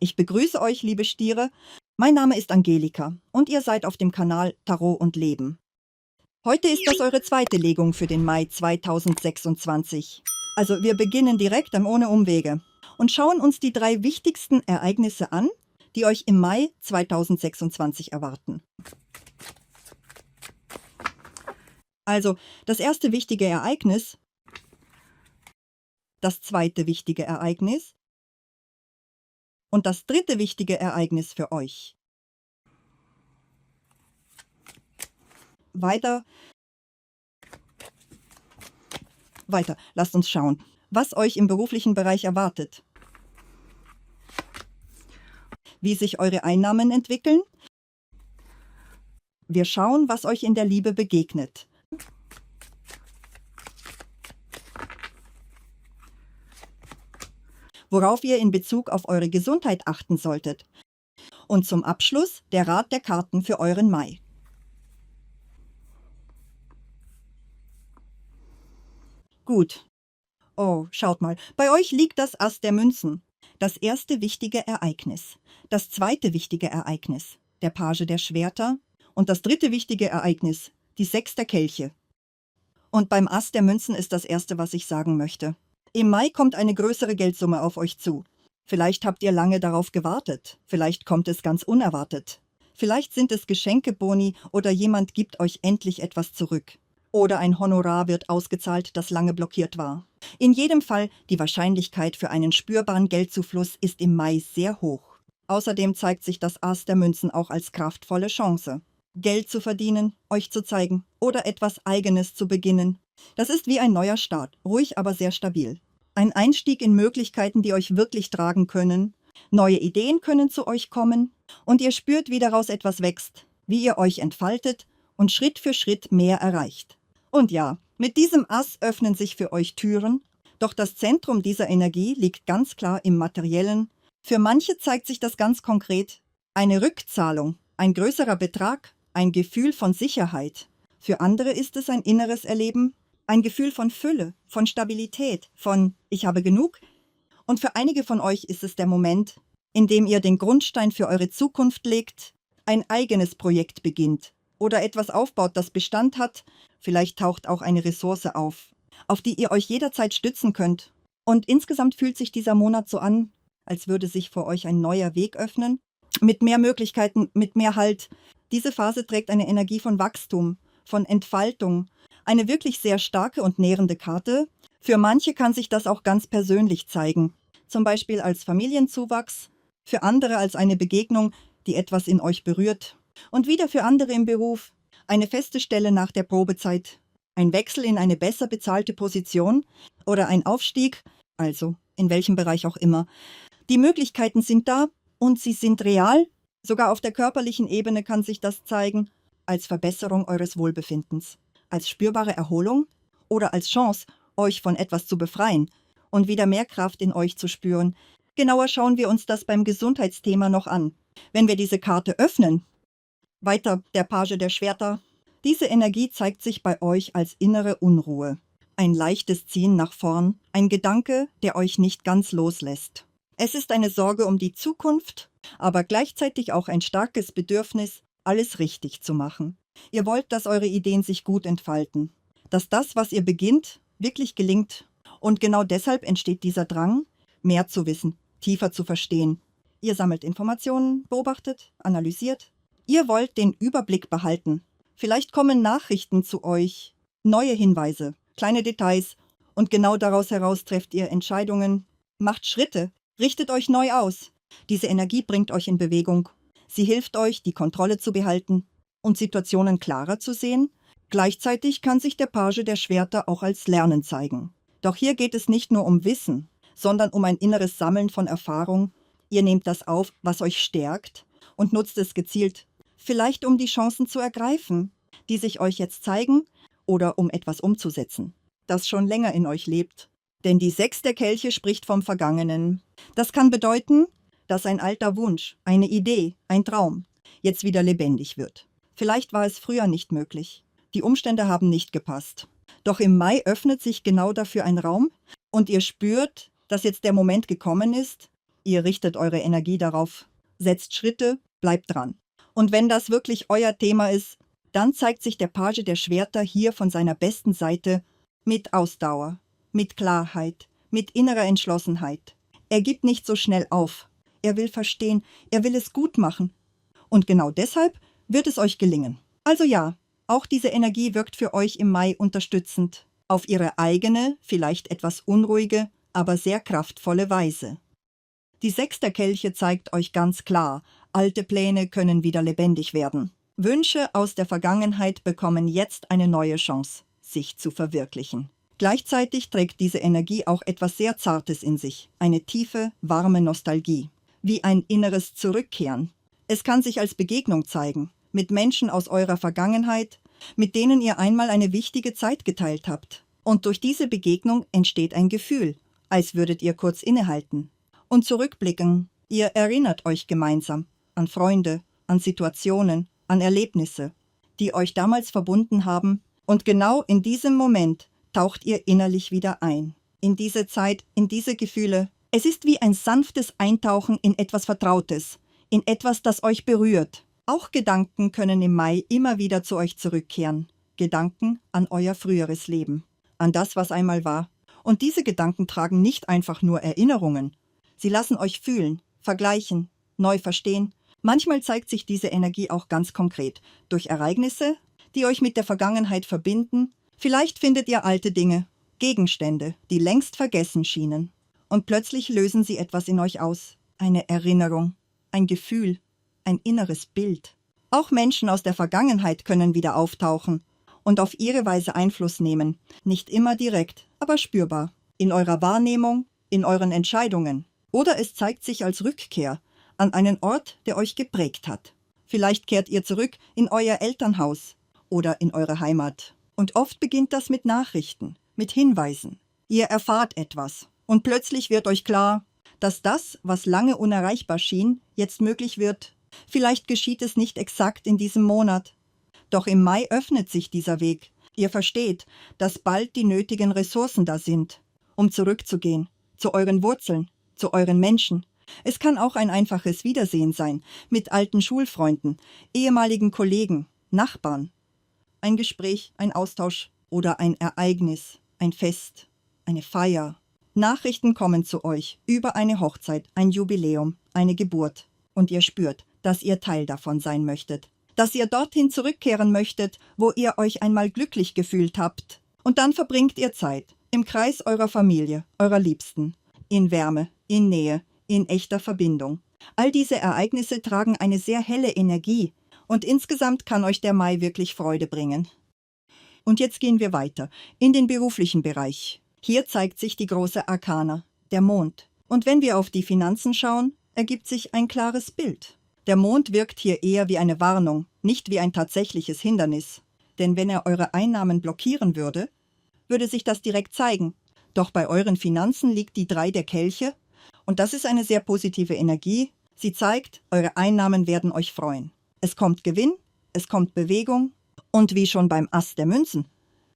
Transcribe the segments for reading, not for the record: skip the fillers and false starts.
Ich begrüße euch, liebe Stiere. Mein Name ist Angelika und ihr seid auf dem Kanal Tarot und Leben. Heute ist das eure zweite Legung für den Mai 2026. Also wir beginnen direkt ohne Umwege und schauen uns die 3 wichtigsten Ereignisse an, die euch im Mai 2026 erwarten. Also das erste wichtige Ereignis, das zweite wichtige Ereignis und das dritte wichtige Ereignis für euch. Weiter, lasst uns schauen, was euch im beruflichen Bereich erwartet. Wie sich eure Einnahmen entwickeln. Wir schauen, was euch in der Liebe begegnet. Worauf ihr in Bezug auf eure Gesundheit achten solltet. Und zum Abschluss der Rat der Karten für euren Mai. Gut. Oh, schaut mal, bei euch liegt das Ass der Münzen. Das erste wichtige Ereignis. Das zweite wichtige Ereignis, der Page der Schwerter. Und das dritte wichtige Ereignis, die 6 der Kelche. Und beim Ass der Münzen ist das erste, was ich sagen möchte. Im Mai kommt eine größere Geldsumme auf euch zu. Vielleicht habt ihr lange darauf gewartet. Vielleicht kommt es ganz unerwartet. Vielleicht sind es Geschenkeboni oder jemand gibt euch endlich etwas zurück. Oder ein Honorar wird ausgezahlt, das lange blockiert war. In jedem Fall, die Wahrscheinlichkeit für einen spürbaren Geldzufluss ist im Mai sehr hoch. Außerdem zeigt sich das Ass der Münzen auch als kraftvolle Chance. Geld zu verdienen, euch zu zeigen oder etwas Eigenes zu beginnen. Das ist wie ein neuer Start, ruhig, aber sehr stabil. Ein Einstieg in Möglichkeiten, die euch wirklich tragen können. Neue Ideen können zu euch kommen und ihr spürt, wie daraus etwas wächst, wie ihr euch entfaltet und Schritt für Schritt mehr erreicht. Und ja, mit diesem Ass öffnen sich für euch Türen, doch das Zentrum dieser Energie liegt ganz klar im Materiellen. Für manche zeigt sich das ganz konkret. Eine Rückzahlung, ein größerer Betrag, ein Gefühl von Sicherheit. Für andere ist es ein inneres Erleben, ein Gefühl von Fülle, von Stabilität, von „Ich habe genug“. Und für einige von euch ist es der Moment, in dem ihr den Grundstein für eure Zukunft legt, ein eigenes Projekt beginnt oder etwas aufbaut, das Bestand hat. Vielleicht taucht auch eine Ressource auf die ihr euch jederzeit stützen könnt. Und insgesamt fühlt sich dieser Monat so an, als würde sich vor euch ein neuer Weg öffnen, mit mehr Möglichkeiten, mit mehr Halt. Diese Phase trägt eine Energie von Wachstum, von Entfaltung, eine wirklich sehr starke und nährende Karte. Für manche kann sich das auch ganz persönlich zeigen, zum Beispiel als Familienzuwachs, für andere als eine Begegnung, die etwas in euch berührt und wieder für andere im Beruf, eine feste Stelle nach der Probezeit, ein Wechsel in eine besser bezahlte Position oder ein Aufstieg, also in welchem Bereich auch immer. Die Möglichkeiten sind da und sie sind real. Sogar auf der körperlichen Ebene kann sich das zeigen, als Verbesserung eures Wohlbefindens, als spürbare Erholung oder als Chance, euch von etwas zu befreien und wieder mehr Kraft in euch zu spüren. Genauer schauen wir uns das beim Gesundheitsthema noch an. Wenn wir diese Karte öffnen, weiter der Page der Schwerter. Diese Energie zeigt sich bei euch als innere Unruhe. Ein leichtes Ziehen nach vorn, ein Gedanke, der euch nicht ganz loslässt. Es ist eine Sorge um die Zukunft, aber gleichzeitig auch ein starkes Bedürfnis, alles richtig zu machen. Ihr wollt, dass eure Ideen sich gut entfalten, dass das, was ihr beginnt, wirklich gelingt. Und genau deshalb entsteht dieser Drang, mehr zu wissen, tiefer zu verstehen. Ihr sammelt Informationen, beobachtet, analysiert. Ihr wollt den Überblick behalten. Vielleicht kommen Nachrichten zu euch, neue Hinweise, kleine Details und genau daraus heraus trefft ihr Entscheidungen, macht Schritte, richtet euch neu aus. Diese Energie bringt euch in Bewegung. Sie hilft euch, die Kontrolle zu behalten und Situationen klarer zu sehen. Gleichzeitig kann sich der Page der Schwerter auch als Lernen zeigen. Doch hier geht es nicht nur um Wissen, sondern um ein inneres Sammeln von Erfahrung. Ihr nehmt das auf, was euch stärkt und nutzt es gezielt. Vielleicht um die Chancen zu ergreifen, die sich euch jetzt zeigen, oder um etwas umzusetzen, das schon länger in euch lebt. Denn die 6 der Kelche spricht vom Vergangenen. Das kann bedeuten, dass ein alter Wunsch, eine Idee, ein Traum jetzt wieder lebendig wird. Vielleicht war es früher nicht möglich. Die Umstände haben nicht gepasst. Doch im Mai öffnet sich genau dafür ein Raum und ihr spürt, dass jetzt der Moment gekommen ist, Ihr richtet eure Energie darauf, setzt Schritte, bleibt dran. Und wenn das wirklich euer Thema ist, dann zeigt sich der Page der Schwerter hier von seiner besten Seite mit Ausdauer, mit Klarheit, mit innerer Entschlossenheit. Er gibt nicht so schnell auf. Er will verstehen, er will es gut machen. Und genau deshalb wird es euch gelingen. Also ja, auch diese Energie wirkt für euch im Mai unterstützend, auf ihre eigene, vielleicht etwas unruhige, aber sehr kraftvolle Weise. Die 6 der Kelche zeigt euch ganz klar, alte Pläne können wieder lebendig werden. Wünsche aus der Vergangenheit bekommen jetzt eine neue Chance, sich zu verwirklichen. Gleichzeitig trägt diese Energie auch etwas sehr Zartes in sich, eine tiefe, warme Nostalgie, wie ein inneres Zurückkehren. Es kann sich als Begegnung zeigen, mit Menschen aus eurer Vergangenheit, mit denen ihr einmal eine wichtige Zeit geteilt habt. Und durch diese Begegnung entsteht ein Gefühl, als würdet ihr kurz innehalten und zurückblicken. Ihr erinnert euch gemeinsam an Freunde, an Situationen, an Erlebnisse, die euch damals verbunden haben, und genau in diesem Moment taucht ihr innerlich wieder ein. In diese Zeit, in diese Gefühle. Es ist wie ein sanftes Eintauchen in etwas Vertrautes, in etwas, das euch berührt. Auch Gedanken können im Mai immer wieder zu euch zurückkehren. Gedanken an euer früheres Leben, an das, was einmal war. Und diese Gedanken tragen nicht einfach nur Erinnerungen. Sie lassen euch fühlen, vergleichen, neu verstehen. Manchmal zeigt sich diese Energie auch ganz konkret, durch Ereignisse, die euch mit der Vergangenheit verbinden. Vielleicht findet ihr alte Dinge, Gegenstände, die längst vergessen schienen. Und plötzlich lösen sie etwas in euch aus. Eine Erinnerung, ein Gefühl, ein inneres Bild. Auch Menschen aus der Vergangenheit können wieder auftauchen und auf ihre Weise Einfluss nehmen. Nicht immer direkt, aber spürbar. In eurer Wahrnehmung, in euren Entscheidungen. Oder es zeigt sich als Rückkehr an einen Ort, der euch geprägt hat. Vielleicht kehrt ihr zurück in euer Elternhaus oder in eure Heimat. Und oft beginnt das mit Nachrichten, mit Hinweisen. Ihr erfahrt etwas und plötzlich wird euch klar, dass das, was lange unerreichbar schien, jetzt möglich wird. Vielleicht geschieht es nicht exakt in diesem Monat. Doch im Mai öffnet sich dieser Weg. Ihr versteht, dass bald die nötigen Ressourcen da sind, um zurückzugehen, zu euren Wurzeln, zu euren Menschen. Es kann auch ein einfaches Wiedersehen sein, mit alten Schulfreunden, ehemaligen Kollegen, Nachbarn. Ein Gespräch, ein Austausch oder ein Ereignis, ein Fest, eine Feier. Nachrichten kommen zu euch über eine Hochzeit, ein Jubiläum, eine Geburt. Und ihr spürt, dass ihr Teil davon sein möchtet. Dass ihr dorthin zurückkehren möchtet, wo ihr euch einmal glücklich gefühlt habt. Und dann verbringt ihr Zeit im Kreis eurer Familie, eurer Liebsten. In Wärme, in Nähe, in echter Verbindung. All diese Ereignisse tragen eine sehr helle Energie. Und insgesamt kann euch der Mai wirklich Freude bringen. Und jetzt gehen wir weiter, in den beruflichen Bereich. Hier zeigt sich die große Arkana, der Mond. Und wenn wir auf die Finanzen schauen, ergibt sich ein klares Bild. Der Mond wirkt hier eher wie eine Warnung, nicht wie ein tatsächliches Hindernis. Denn wenn er eure Einnahmen blockieren würde, würde sich das direkt zeigen. Doch bei euren Finanzen liegt die 3 der Kelche und das ist eine sehr positive Energie. Sie zeigt, eure Einnahmen werden euch freuen. Es kommt Gewinn, es kommt Bewegung und wie schon beim Ass der Münzen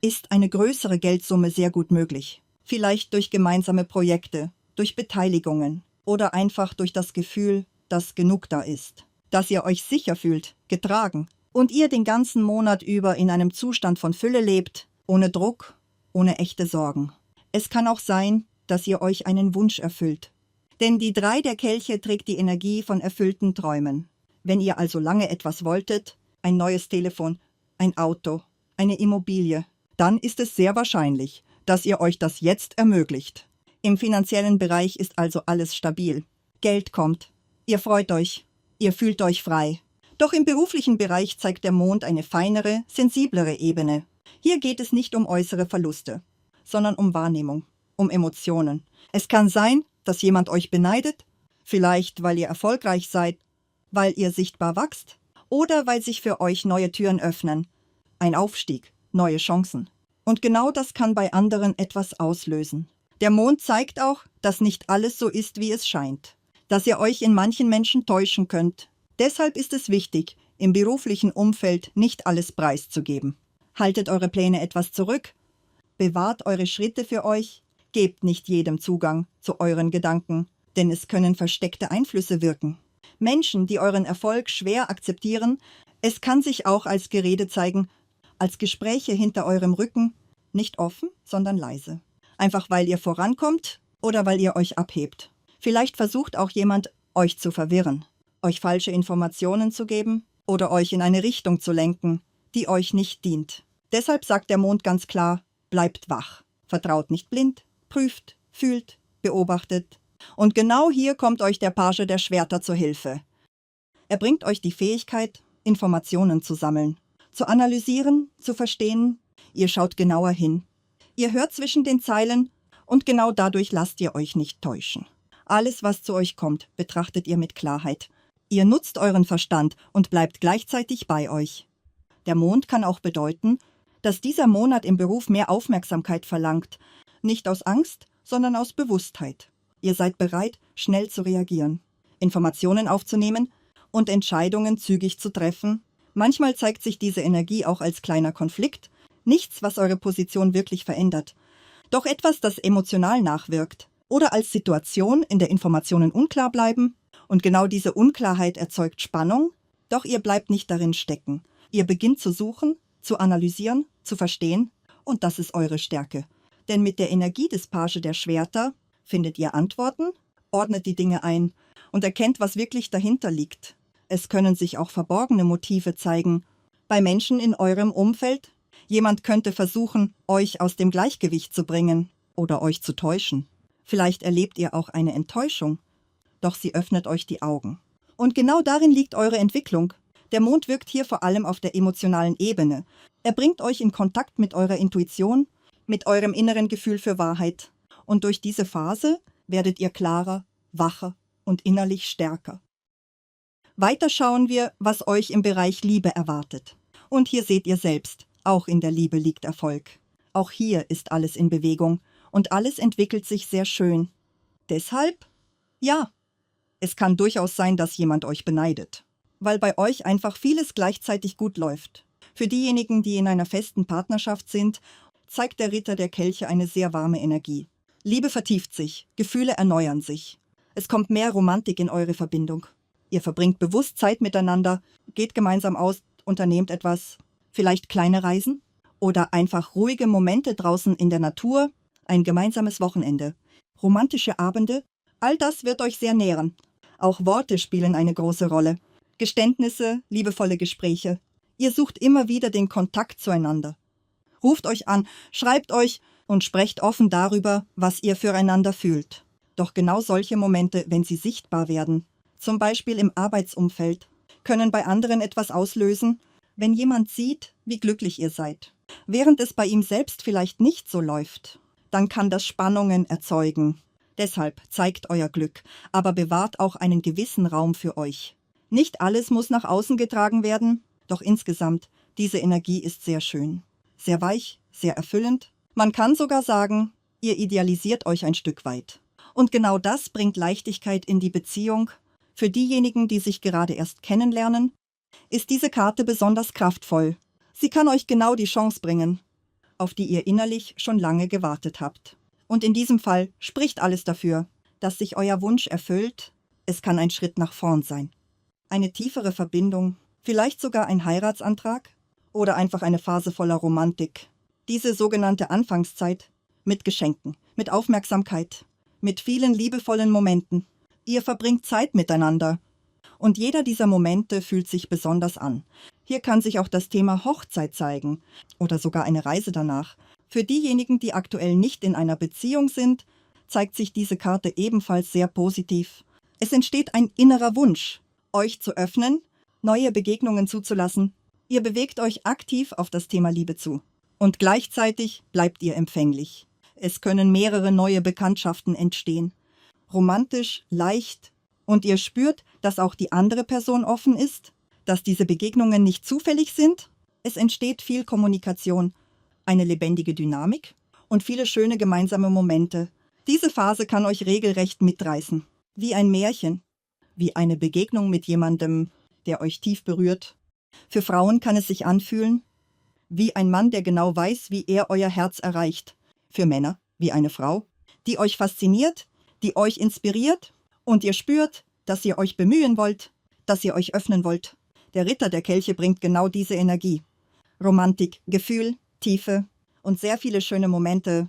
ist eine größere Geldsumme sehr gut möglich. Vielleicht durch gemeinsame Projekte, durch Beteiligungen oder einfach durch das Gefühl, dass genug da ist. Dass ihr euch sicher fühlt, getragen und ihr den ganzen Monat über in einem Zustand von Fülle lebt, ohne Druck, ohne echte Sorgen. Es kann auch sein, dass ihr euch einen Wunsch erfüllt. Denn die 3 der Kelche trägt die Energie von erfüllten Träumen. Wenn ihr also lange etwas wolltet, ein neues Telefon, ein Auto, eine Immobilie, dann ist es sehr wahrscheinlich, dass ihr euch das jetzt ermöglicht. Im finanziellen Bereich ist also alles stabil. Geld kommt. Ihr freut euch. Ihr fühlt euch frei. Doch im beruflichen Bereich zeigt der Mond eine feinere, sensiblere Ebene. Hier geht es nicht um äußere Verluste, sondern um Wahrnehmung, um Emotionen. Es kann sein, dass jemand euch beneidet, vielleicht weil ihr erfolgreich seid, weil ihr sichtbar wachst oder weil sich für euch neue Türen öffnen. Ein Aufstieg, neue Chancen. Und genau das kann bei anderen etwas auslösen. Der Mond zeigt auch, dass nicht alles so ist, wie es scheint. Dass ihr euch in manchen Menschen täuschen könnt. Deshalb ist es wichtig, im beruflichen Umfeld nicht alles preiszugeben. Haltet eure Pläne etwas zurück. Bewahrt eure Schritte für euch. Gebt nicht jedem Zugang zu euren Gedanken. denn es können versteckte Einflüsse wirken. Menschen, die euren Erfolg schwer akzeptieren, es kann sich auch als Gerede zeigen, als Gespräche hinter eurem Rücken, nicht offen, sondern leise. Einfach weil ihr vorankommt oder weil ihr euch abhebt. Vielleicht versucht auch jemand, euch zu verwirren, euch falsche Informationen zu geben oder euch in eine Richtung zu lenken, die euch nicht dient. Deshalb sagt der Mond ganz klar, bleibt wach, vertraut nicht blind, prüft, fühlt, beobachtet. Und genau hier kommt euch der Page der Schwerter zur Hilfe. Er bringt euch die Fähigkeit, Informationen zu sammeln, zu analysieren, zu verstehen. Ihr schaut genauer hin. Ihr hört zwischen den Zeilen und genau dadurch lasst ihr euch nicht täuschen. Alles, was zu euch kommt, betrachtet ihr mit Klarheit. Ihr nutzt euren Verstand und bleibt gleichzeitig bei euch. Der Mond kann auch bedeuten, dass dieser Monat im Beruf mehr Aufmerksamkeit verlangt. Nicht aus Angst, sondern aus Bewusstheit. Ihr seid bereit, schnell zu reagieren, Informationen aufzunehmen und Entscheidungen zügig zu treffen. Manchmal zeigt sich diese Energie auch als kleiner Konflikt, nichts, was eure Position wirklich verändert, doch etwas, das emotional nachwirkt, oder als Situation, in der Informationen unklar bleiben, und genau diese Unklarheit erzeugt Spannung, doch ihr bleibt nicht darin stecken. Ihr beginnt zu suchen, zu analysieren, zu verstehen, und das ist eure Stärke. Denn mit der Energie des Page der Schwerter findet ihr Antworten, ordnet die Dinge ein und erkennt, was wirklich dahinter liegt. Es können sich auch verborgene Motive zeigen. Bei Menschen in eurem Umfeld, jemand könnte versuchen, euch aus dem Gleichgewicht zu bringen oder euch zu täuschen. Vielleicht erlebt ihr auch eine Enttäuschung, doch sie öffnet euch die Augen. Und genau darin liegt eure Entwicklung. Der Mond wirkt hier vor allem auf der emotionalen Ebene. Er bringt euch in Kontakt mit eurer Intuition, mit eurem inneren Gefühl für Wahrheit. Und durch diese Phase werdet ihr klarer, wacher und innerlich stärker. Weiter schauen wir, was euch im Bereich Liebe erwartet. Und hier seht ihr selbst, auch in der Liebe liegt Erfolg. Auch hier ist alles in Bewegung und alles entwickelt sich sehr schön. Deshalb, ja, es kann durchaus sein, dass jemand euch beneidet, weil bei euch einfach vieles gleichzeitig gut läuft. Für diejenigen, die in einer festen Partnerschaft sind, zeigt der Ritter der Kelche eine sehr warme Energie. Liebe vertieft sich, Gefühle erneuern sich. Es kommt mehr Romantik in eure Verbindung. Ihr verbringt bewusst Zeit miteinander, geht gemeinsam aus, unternehmt etwas, vielleicht kleine Reisen oder einfach ruhige Momente draußen in der Natur, ein gemeinsames Wochenende, romantische Abende, all das wird euch sehr nähren. Auch Worte spielen eine große Rolle. Geständnisse, liebevolle Gespräche. Ihr sucht immer wieder den Kontakt zueinander. Ruft euch an, schreibt euch und sprecht offen darüber, was ihr füreinander fühlt. Doch genau solche Momente, wenn sie sichtbar werden, zum Beispiel im Arbeitsumfeld, können bei anderen etwas auslösen, wenn jemand sieht, wie glücklich ihr seid. Während es bei ihm selbst vielleicht nicht so läuft, dann kann das Spannungen erzeugen. Deshalb zeigt euer Glück, aber bewahrt auch einen gewissen Raum für euch. Nicht alles muss nach außen getragen werden, doch insgesamt, diese Energie ist sehr schön. Sehr weich, sehr erfüllend. Man kann sogar sagen, ihr idealisiert euch ein Stück weit. Und genau das bringt Leichtigkeit in die Beziehung. Für diejenigen, die sich gerade erst kennenlernen, ist diese Karte besonders kraftvoll. Sie kann euch genau die Chance bringen, auf die ihr innerlich schon lange gewartet habt. Und in diesem Fall spricht alles dafür, dass sich euer Wunsch erfüllt. Es kann ein Schritt nach vorn sein. Eine tiefere Verbindung, vielleicht sogar ein Heiratsantrag oder einfach eine Phase voller Romantik. Diese sogenannte Anfangszeit mit Geschenken, mit Aufmerksamkeit, mit vielen liebevollen Momenten. Ihr verbringt Zeit miteinander. Und jeder dieser Momente fühlt sich besonders an. Hier kann sich auch das Thema Hochzeit zeigen oder sogar eine Reise danach. Für diejenigen, die aktuell nicht in einer Beziehung sind, zeigt sich diese Karte ebenfalls sehr positiv. Es entsteht ein innerer Wunsch, euch zu öffnen, neue Begegnungen zuzulassen. Ihr bewegt euch aktiv auf das Thema Liebe zu. Und gleichzeitig bleibt ihr empfänglich. Es können mehrere neue Bekanntschaften entstehen. Romantisch, leicht. Und ihr spürt, dass auch die andere Person offen ist, dass diese Begegnungen nicht zufällig sind. Es entsteht viel Kommunikation, eine lebendige Dynamik und viele schöne gemeinsame Momente. Diese Phase kann euch regelrecht mitreißen. Wie ein Märchen, wie eine Begegnung mit jemandem, der euch tief berührt. Für Frauen kann es sich anfühlen wie ein Mann, der genau weiß, wie er euer Herz erreicht. Für Männer wie eine Frau, die euch fasziniert, die euch inspiriert Und ihr spürt, dass ihr euch bemühen wollt, dass ihr euch öffnen wollt. Der Ritter der Kelche bringt genau diese Energie. Romantik, Gefühl, Tiefe und sehr viele schöne Momente.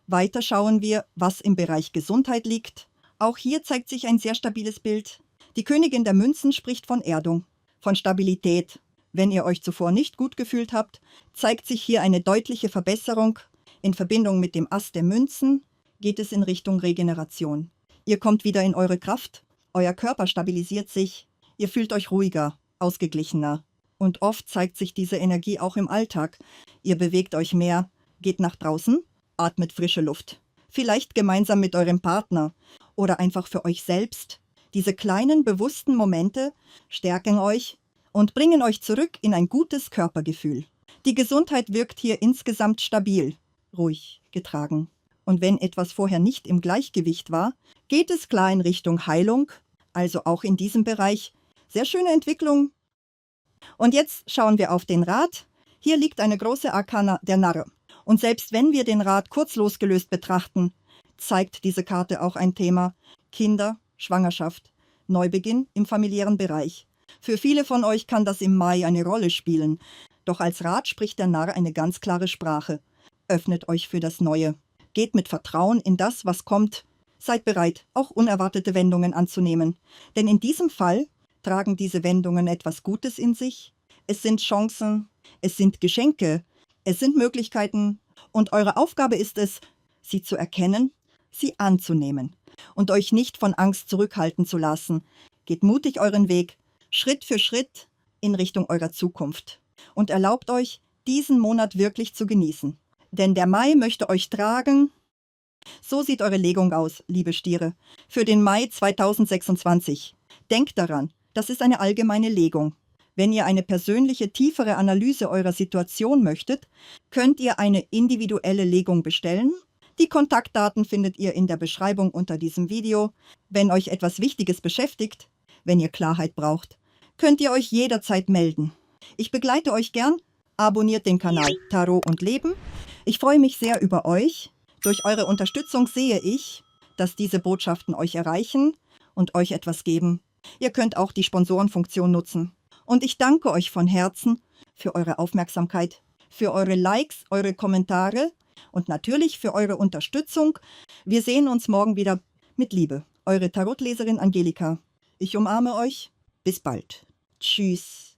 Weiter schauen wir, was im Bereich Gesundheit liegt. Auch hier zeigt sich ein sehr stabiles Bild. Die Königin der Münzen spricht von Erdung, von Stabilität. Wenn ihr euch zuvor nicht gut gefühlt habt, zeigt sich hier eine deutliche Verbesserung. In Verbindung mit dem Ass der Münzen geht es in Richtung Regeneration. Ihr kommt wieder in eure Kraft, euer Körper stabilisiert sich, ihr fühlt euch ruhiger, ausgeglichener. Und oft zeigt sich diese Energie auch im Alltag. Ihr bewegt euch mehr, geht nach draußen, atmet frische Luft. Vielleicht gemeinsam mit eurem Partner oder einfach für euch selbst. Diese kleinen, bewussten Momente stärken euch und bringen euch zurück in ein gutes Körpergefühl. Die Gesundheit wirkt hier insgesamt stabil, ruhig, getragen. Und wenn etwas vorher nicht im Gleichgewicht war, geht es klar in Richtung Heilung, also auch in diesem Bereich. Sehr schöne Entwicklung. Und jetzt schauen wir auf den Rat. Hier liegt eine große Arkana, der Narr. Und selbst wenn wir den Rat kurz losgelöst betrachten, zeigt diese Karte auch ein Thema: Kinder, Schwangerschaft, Neubeginn im familiären Bereich. Für viele von euch kann das im Mai eine Rolle spielen. Doch als Rat spricht der Narr eine ganz klare Sprache. Öffnet euch für das Neue. Geht mit Vertrauen in das, was kommt. Seid bereit, auch unerwartete Wendungen anzunehmen. Denn in diesem Fall tragen diese Wendungen etwas Gutes in sich. Es sind Chancen, es sind Geschenke, es sind Möglichkeiten. Und eure Aufgabe ist es, sie zu erkennen, sie anzunehmen und euch nicht von Angst zurückhalten zu lassen. Geht mutig euren Weg, Schritt für Schritt in Richtung eurer Zukunft. Und erlaubt euch, diesen Monat wirklich zu genießen. Denn der Mai möchte euch tragen. So sieht eure Legung aus, liebe Stiere, für den Mai 2026. Denkt daran, das ist eine allgemeine Legung. Wenn ihr eine persönliche, tiefere Analyse eurer Situation möchtet, könnt ihr eine individuelle Legung bestellen. Die Kontaktdaten findet ihr in der Beschreibung unter diesem Video. Wenn euch etwas Wichtiges beschäftigt, wenn ihr Klarheit braucht, könnt ihr euch jederzeit melden. Ich begleite euch gern. Abonniert den Kanal Tarot und Leben. Ich freue mich sehr über euch. Durch eure Unterstützung sehe ich, dass diese Botschaften euch erreichen und euch etwas geben. Ihr könnt auch die Sponsorenfunktion nutzen. Und ich danke euch von Herzen für eure Aufmerksamkeit, für eure Likes, eure Kommentare und natürlich für eure Unterstützung. Wir sehen uns morgen wieder mit Liebe. Eure Tarotleserin Angelika. Ich umarme euch. Bis bald. Tschüss.